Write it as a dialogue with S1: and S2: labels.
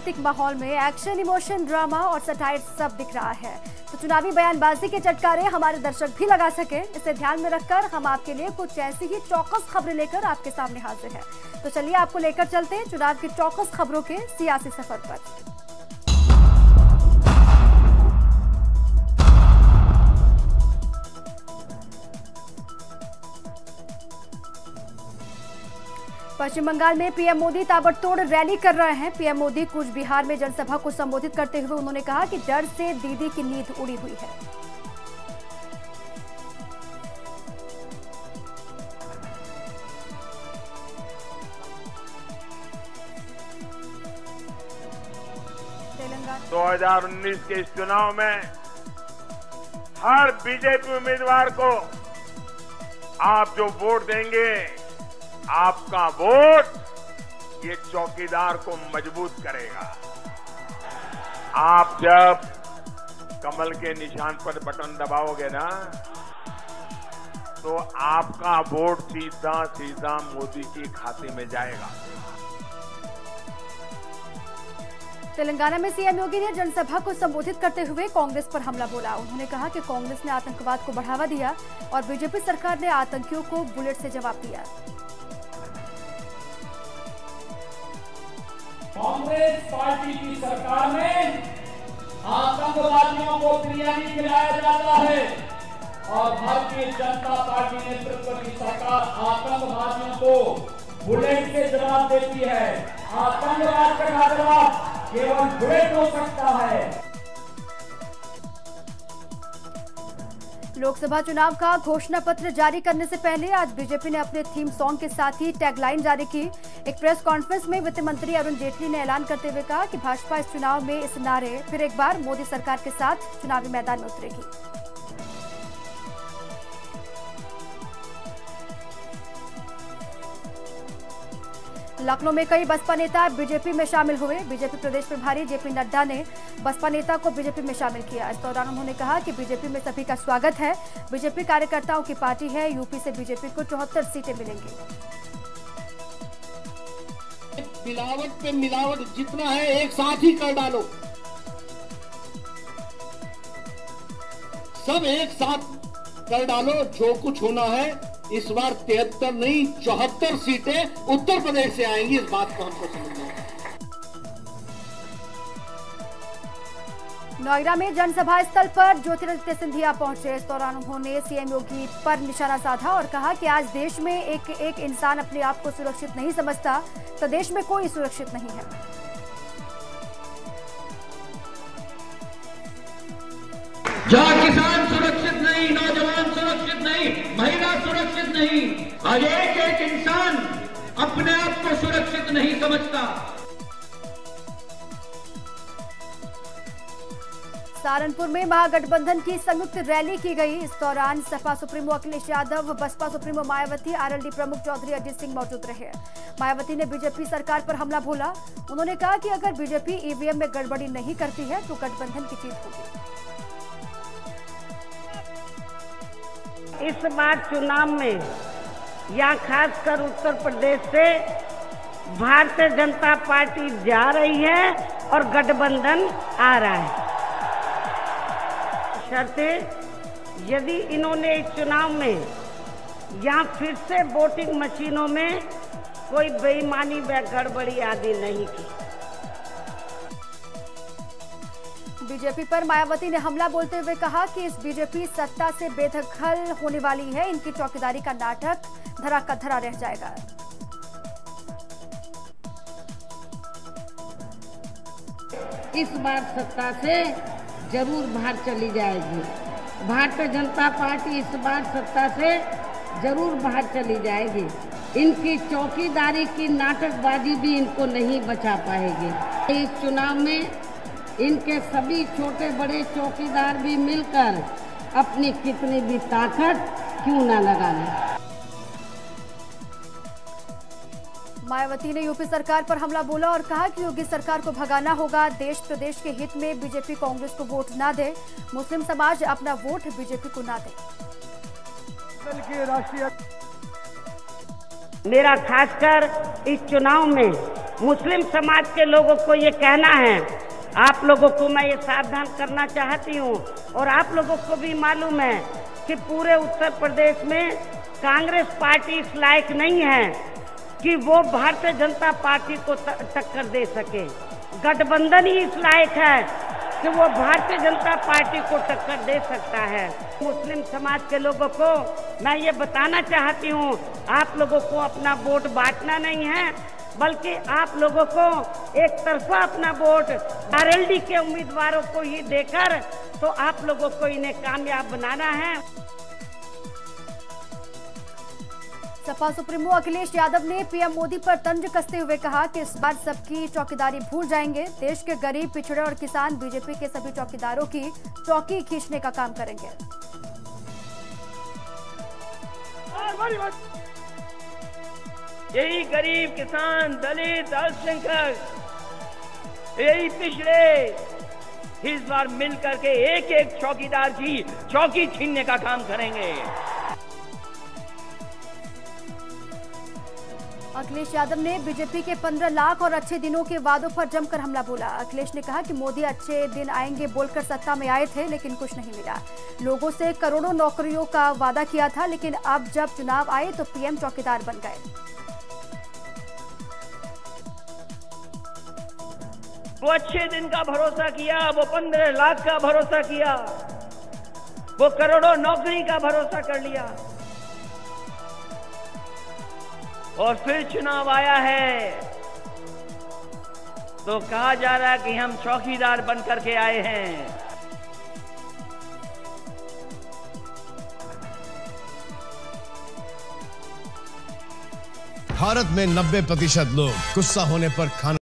S1: राजनीतिक माहौल में एक्शन, इमोशन, ड्रामा और सटायर सब दिख रहा है। तो चुनावी बयानबाजी के चटकारे हमारे दर्शक भी लगा सके, इसे ध्यान में रखकर हम आपके लिए कुछ ऐसी ही चौकस खबरें लेकर आपके सामने हाजिर हैं। तो चलिए आपको लेकर चलते हैं चुनाव की चौकस खबरों के सियासी सफर पर। पश्चिम बंगाल में पीएम मोदी ताबड़तोड़ रैली कर रहे हैं। पीएम मोदी कूच बिहार में जनसभा को संबोधित करते हुए उन्होंने कहा कि डर से दीदी की नींद उड़ी हुई है।
S2: तेलंगाना 2019 के इस चुनाव में हर बीजेपी उम्मीदवार को आप जो वोट देंगे, आपका वोट ये चौकीदार को मजबूत करेगा। आप जब कमल के निशान पर बटन दबाओगे ना, तो आपका वोट सीधा सीधा मोदी की खाते में जाएगा।
S1: तेलंगाना में सीएम योगी ने जनसभा को संबोधित करते हुए कांग्रेस पर हमला बोला। उन्होंने कहा कि कांग्रेस ने आतंकवाद को बढ़ावा दिया और बीजेपी सरकार ने आतंकियों को बुलेट से जवाब दिया।
S3: कांग्रेस पार्टी की सरकार में आतंकवादियों को बिरयानी खिलाया जाता है और भारतीय जनता पार्टी नेतृत्व की सरकार आतंकवादियों को बुलेट से जवाब देती है। आतंकवाद का जवाब केवल बुलेट हो सकता है।
S1: लोकसभा चुनाव का घोषणा पत्र जारी करने से पहले आज बीजेपी ने अपने थीम सॉन्ग के साथ ही टैगलाइन जारी की। एक प्रेस कॉन्फ्रेंस में वित्त मंत्री अरुण जेटली ने ऐलान करते हुए कहा कि भाजपा इस चुनाव में इस नारे फिर एक बार मोदी सरकार के साथ चुनावी मैदान में उतरेगी। लखनऊ में कई बसपा नेता बीजेपी में शामिल हुए। बीजेपी प्रदेश प्रभारी जेपी नड्डा ने बसपा नेता को बीजेपी में शामिल किया। इस दौरान उन्होंने कहा कि बीजेपी में सभी का स्वागत है। बीजेपी कार्यकर्ताओं की पार्टी है। यूपी से बीजेपी को 74 सीटें मिलेंगी।
S4: मिलावट पे मिलावट जितना है एक साथ ही कर डालो, सब एक साथ कर डालो। जो कुछ होना है इस बार 73 नहीं 74 सीटें उत्तर प्रदेश से आएंगी, इस बात को हमको समझना है।
S1: नोएडा में जनसभा स्थल पर ज्योतिरादित्य सिंधिया पहुंचे। इस दौरान उन्होंने सीएम योगी पर निशाना साधा और कहा कि आज देश में एक इंसान अपने आप को सुरक्षित नहीं समझता, तो देश में कोई सुरक्षित नहीं है।
S4: जहाँ किसान सुरक्षित नहीं, नौजवान सुरक्षित नहीं, महिला सुरक्षित नहीं, आज एक इंसान अपने आप को सुरक्षित नहीं समझता।
S1: सहारनपुर में महागठबंधन की संयुक्त रैली की गई। इस दौरान Sapa supremo Akhilesh Yadav, Basapa supremo Mayawati, RLD प्रमुख चौधरी अजीत सिंह मौजूद रहे। मायावती ने बीजेपी सरकार पर हमला बोला। उन्होंने कहा कि अगर बीजेपी ईवीएम में गड़बड़ी नहीं करती है तो गठबंधन की जीत होगी।
S5: इस बार चुनाव में यहाँ खासकर उत्तर प्रदेश से भारतीय जनता पार्टी जा रही है और गठबंधन आ रहा है। शर्ते यदि इन्होंने इस चुनाव में यहाँ फिर से वोटिंग मशीनों में कोई बेईमानी व गड़बड़ी आदि नहीं की।
S1: बीजेपी पर मायावती ने हमला बोलते हुए कहा कि इस बीजेपी सत्ता से बेदखल होने वाली है। इनकी चौकीदारी का नाटक धरा का धरा रह जाएगा।
S5: इस बार सत्ता से जरूर बाहर चली जाएगी। भारतीय जनता पार्टी इस बार सत्ता से जरूर बाहर चली जाएगी। इनकी चौकीदारी की नाटकबाजी भी इनको नहीं बचा पाएगी। इस चुनाव में इनके सभी छोटे बड़े चौकीदार भी मिलकर अपनी कितनी भी ताकत क्यों ना लगा लें।
S1: मायावती ने यूपी सरकार पर हमला बोला और कहा कि योगी सरकार को भगाना होगा। देश प्रदेश के हित में बीजेपी कांग्रेस को वोट ना दे। मुस्लिम समाज अपना वोट बीजेपी को ना दे।
S5: मेरा खासकर इस चुनाव में मुस्लिम समाज के लोगों को ये कहना है, आप लोगों को मैं ये सावधान करना चाहती हूँ, और आप लोगों को भी मालूम है कि पूरे उत्तर प्रदेश में कांग्रेस पार्टी इस लायक नहीं है कि वो भारतीय जनता पार्टी को टक्कर दे सके। गठबंधन ही इस लायक है कि वो भारतीय जनता पार्टी को टक्कर दे सकता है। मुस्लिम समाज के लोगों को मैं ये बताना चाहती हूँ, आप लोगों को अपना वोट बांटना नहीं है, बल्कि आप लोगों को एक तरफा अपना वोट आरएलडी के उम्मीदवारों को ही देकर तो आप लोगों को इन्हें कामयाब बनाना है।
S1: सपा सुप्रीमो अखिलेश यादव ने पीएम मोदी पर तंज कसते हुए कहा कि इस बार सबकी चौकीदारी भूल जाएंगे। देश के गरीब, पिछड़े और किसान बीजेपी के सभी चौकीदारों की चौकी खींचने का काम करेंगे।
S6: यही गरीब, किसान, दलित, अल्पसंख्यक, यही पिछड़े इस बार मिल करके एक एक चौकीदार की चौकी छीनने का काम करेंगे।
S1: अखिलेश यादव ने बीजेपी के 15 लाख और अच्छे दिनों के वादों पर जमकर हमला बोला। अखिलेश ने कहा कि मोदी अच्छे दिन आएंगे बोलकर सत्ता में आए थे, लेकिन कुछ नहीं मिला। लोगों से करोड़ों नौकरियों का वादा किया था, लेकिन अब जब चुनाव आए तो पीएम चौकीदार बन गए।
S6: वो अच्छे दिन का भरोसा किया, वो 15 लाख का भरोसा किया, वो करोड़ों नौकरी का भरोसा कर लिया, और फिर चुनाव आया है तो कहा जा रहा है कि हम चौकीदार बन करके आए हैं।
S7: भारत में 90% लोग गुस्सा होने पर खाना